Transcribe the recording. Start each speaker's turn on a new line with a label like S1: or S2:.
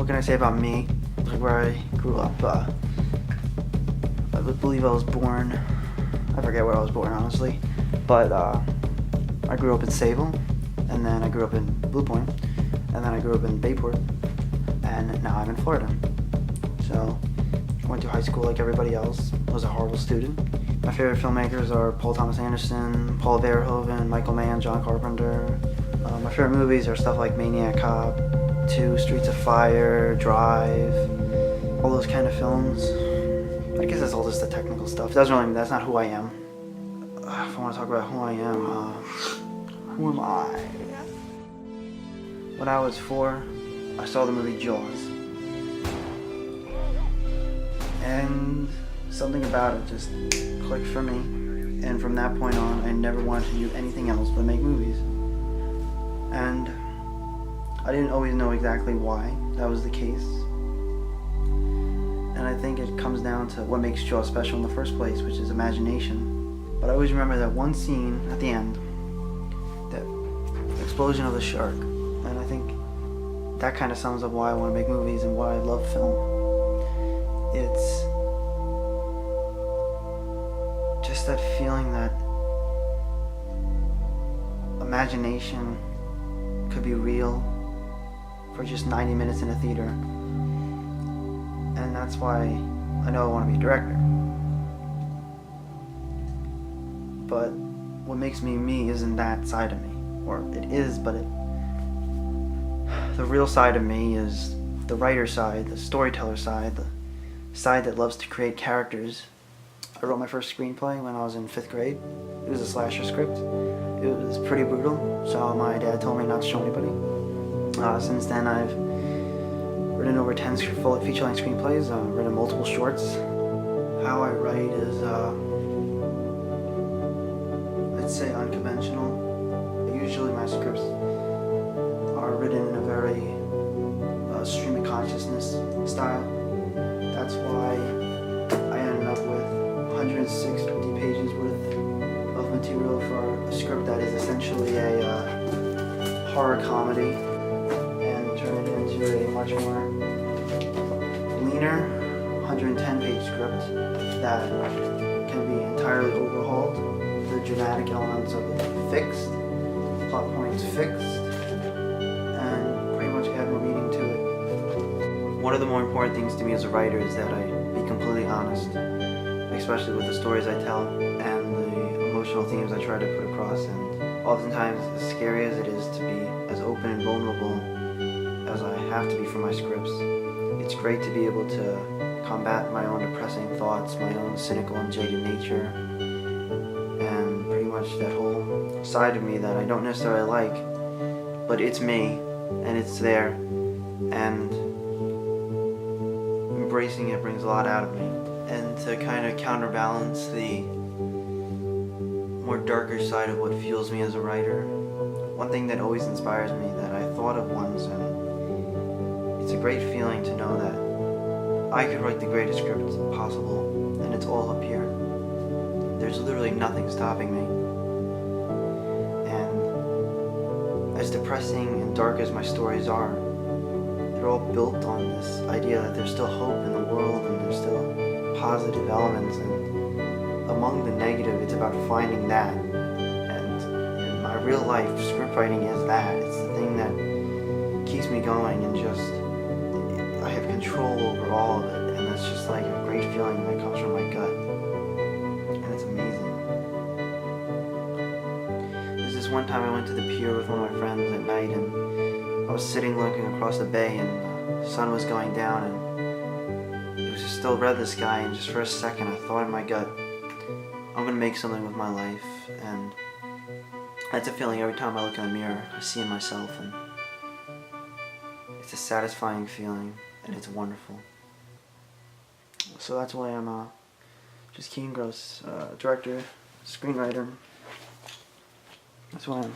S1: what can I say about me? Like where I grew up. I believe I was born. I forget where I was born, honestly. But I grew up in Sayville, and then I grew up in Blue Point, and then I grew up in Bayport, and now I'm in Florida. So I went to high school like everybody else. I was a horrible student. My favorite filmmakers are Paul Thomas Anderson, Paul Verhoeven, Michael Mann, John Carpenter. My favorite movies are stuff like Maniac Cop, 2, Streets of Fire, Drive, all those kind of films. I guess that's all just the technical stuff. That's not who I am. If I want to talk about who I am, who am I? When I was 4, I saw the movie Jaws. And something about it just clicked for me. And from that point on, I never wanted to do anything else but make movies. And I didn't always know exactly why that was the case. And I think it comes down to what makes Jaws special in the first place, which is imagination. But I always remember that one scene at the end, that explosion of the shark. And I think that kind of sums up why I want to make movies and why I love film. It's just that feeling that imagination could be real for just 90 minutes in a theater. And that's why I know I want to be a director. But what makes me me isn't that side of me. Or it is, but the real side of me is the writer side, the storyteller side, the side that loves to create characters. I wrote my first screenplay when I was in 5th grade. It was a slasher script. It was pretty brutal, so my dad told me not to show anybody. Since then I've written over 10 feature-length screenplays, written multiple shorts. How I write is, I'd say unconventional. Usually my scripts are written in a very stream of consciousness style. That's why I ended up with 160 pages worth of material for a script that is essentially a horror comedy, and turn it into a much more leaner 110-page script that can be entirely overhauled. The dramatic elements of it fixed, plot points fixed, and pretty much add more meaning to it. One of the more important things to me as a writer is that I be completely honest, especially with the stories I tell and the emotional themes I try to put across. And oftentimes, as scary as it is to be as open and vulnerable as I have to be for my scripts, it's great to be able to combat my own depressing thoughts, my own cynical and jaded nature, and pretty much that whole side of me that I don't necessarily like, but it's me, and it's there, and embracing it brings a lot out of me. And to kind of counterbalance the more darker side of what fuels me as a writer, one thing that always inspires me that I thought of once, and it's a great feeling to know that I could write the greatest script possible, and it's all up here. There's literally nothing stopping me. And as depressing and dark as my stories are, they're all built on this idea that there's still hope in the world, and there's still positive elements, and among the negative, it's about finding that. And in my real life, script writing is that. It's the thing that keeps me going, and just I have control over all of it, and that's just like a great feeling that comes from my gut, and it's amazing. There's this one time I went to the pier with one of my friends at night, and I was sitting looking across the bay, and the sun was going down, and it was just still red, the sky, and just for a second I thought in my gut, I'm gonna make something with my life. And that's a feeling every time I look in the mirror, I see in myself, and it's a satisfying feeling, and it's wonderful. So that's why I'm just Keegan Gross, director, screenwriter. That's why I'm.